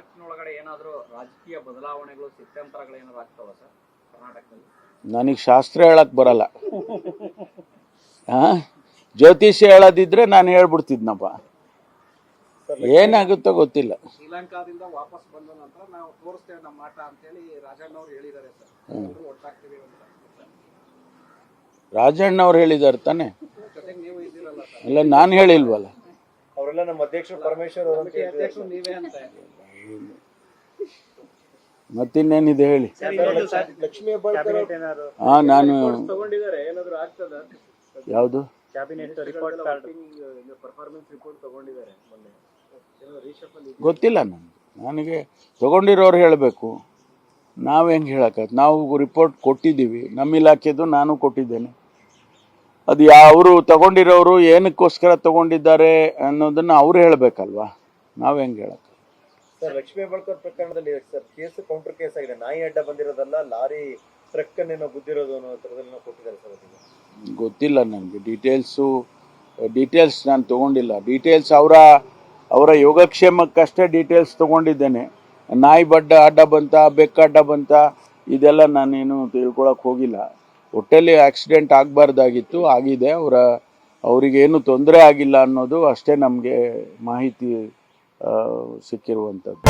ಮಾರ್ಚ್ನೊಳಗಡೆ ಏನಾದರೂ ರಾಜಕೀಯ ಬದಲಾವಣೆಗಳು ಸ್ಥಿತ್ಯಂತರಗಳು ಏನಾದ್ರು ಆಗ್ತಾವ ಸರ್ ಕರ್ನಾಟಕದಲ್ಲಿ? ನನಗೆ ಶಾಸ್ತ್ರ ಹೇಳಕ್ ಬರಲ್ಲ. ಜ್ಯೋತಿಷ್ಯ ಹೇಳೋದಿದ್ರೆ ನಾನು ಹೇಳ್ಬಿಡ್ತಿದ್ನಪ್ಪ. ಏನಾಗುತ್ತೋ ಗೊತ್ತಿಲ್ಲ. ಶ್ರೀಲಂಕಾದಿಂದ ವಾಪಸ್ ಬಂದ ನಂತರ ನಾವು ತೋರಿಸ್ತೇವೆ ನಮ್ಮ ಆಟ ಅಂತೇಳಿ ರಾಜಣ್ಣ ಅವ್ರು ಹೇಳಿದ್ದಾರೆ ಸರ್. ಎಲ್ಲರೂ ಒಟ್ಟಾಗ್ತೀವಿ ಅಂತ. ರಾಜಣ್ಣ ಅವ್ರು ಹೇಳಿದಾರೆ ತಾನೆ? ಜೊತೆಗೆ ನೀವು ಇದ್ದೀರಲ್ಲ ಸರ್. ಇಲ್ಲ, ನಾನು ಹೇಳಿಲ್ವಲ್ಲ. ಅವರೆಲ್ಲ ನಮ್ಮ ಅಧ್ಯಕ್ಷರು ಪರಮೇಶ್ವರ್ ಅಧ್ಯಕ್ಷರು ನೀವೇ ಅಂತ. ಮತ್ತಿನ್ನೇನಿದೆ ಹೇಳಿ. ಲಕ್ಷ್ಮೀ ಹೆಬ್ಬಾಳ್ಕರ್ ನಾನು ತಗೊಂಡಿದ್ದಾರೆ, ಏನಾದ್ರು ಆಗ್ತದ? ಯಾವುದು ಕ್ಯಾಬಿನೆಟ್ ರಿಪೋರ್ಟ್ ಪರ್ಫಾರ್ಮೆನ್ಸ್ ರಿಪೋರ್ಟ್ ತಗೊಂಡಿದ್ದಾರೆ ಮೊನ್ನೆ. ಗೊತ್ತಿಲ್ಲ ನನಗೆ ತಗೊಂಡಿರೋರು ಹೇಳಬೇಕು. ನಾವು ಹೆಂಗೆ ಹೇಳೋಕ್ಕಾಗ್ತದೆ? ನಾವು ರಿಪೋರ್ಟ್ ಕೊಟ್ಟಿದ್ದೀವಿ, ನಮ್ಮ ಇಲಾಖೆದು ನಾನು ಕೊಟ್ಟಿದ್ದೇನೆ. ಅದು ಅವರು ತಗೊಂಡಿರೋರು ಏನಕ್ಕೋಸ್ಕರ ತಗೊಂಡಿದ್ದಾರೆ ಅನ್ನೋದನ್ನು ಅವರು ಹೇಳಬೇಕಲ್ವಾ, ನಾವು ಹೆಂಗೆ ಹೇಳಕ್ಕೆ? ಸರ್, ಲಕ್ಷ್ಮೀ ಹೆಬ್ಬಾಳ್ಕರ್ ಪ್ರಕರಣದಲ್ಲಿ ಸರ್ ಕೇಸ್ ಕೌಂಟರ್ ಕೇಸ್ ಆಗಿದೆ. ನಾಯಿ ಅಡ್ಡ ಬಂದಿರೋದಲ್ಲ, ಲಾರಿ ಟ್ರಕ್ ಅನ್ನೇನೋ ಗುದ್ದಿರೋದು ಅನ್ನೋ ಥರದಲ್ಲಿ ಕೊಟ್ಟಿದ್ದಾರೆ ಸರ್. ಅದಕ್ಕೆ ಗೊತ್ತಿಲ್ಲ ನನಗೆ ಡೀಟೇಲ್ಸ್ ನಾನು ತೊಗೊಂಡಿಲ್ಲ. ಡೀಟೇಲ್ಸ್ ಅವರ ಯೋಗಕ್ಷೇಮಕ್ಕಷ್ಟೇ ಡೀಟೇಲ್ಸ್ ತೊಗೊಂಡಿದ್ದೇನೆ. ನಾಯಿ ಅಡ್ಡ ಬಂತ, ಬೆಕ್ಕ ಅಡ್ಡ ಬಂತ, ಇದೆಲ್ಲ ನಾನೇನು ತಿಳ್ಕೊಳಕ್ಕೆ ಹೋಗಿಲ್ಲ. ಒಟ್ಟಲ್ಲಿ ಆಕ್ಸಿಡೆಂಟ್ ಆಗಬಾರ್ದಾಗಿತ್ತು, ಆಗಿದೆ. ಅವರಿಗೇನು ತೊಂದರೆ ಆಗಿಲ್ಲ ಅನ್ನೋದು ಅಷ್ಟೇ ನಮಗೆ ಮಾಹಿತಿ ಸಿಕ್ಕಿರುವಂಥದ್ದು.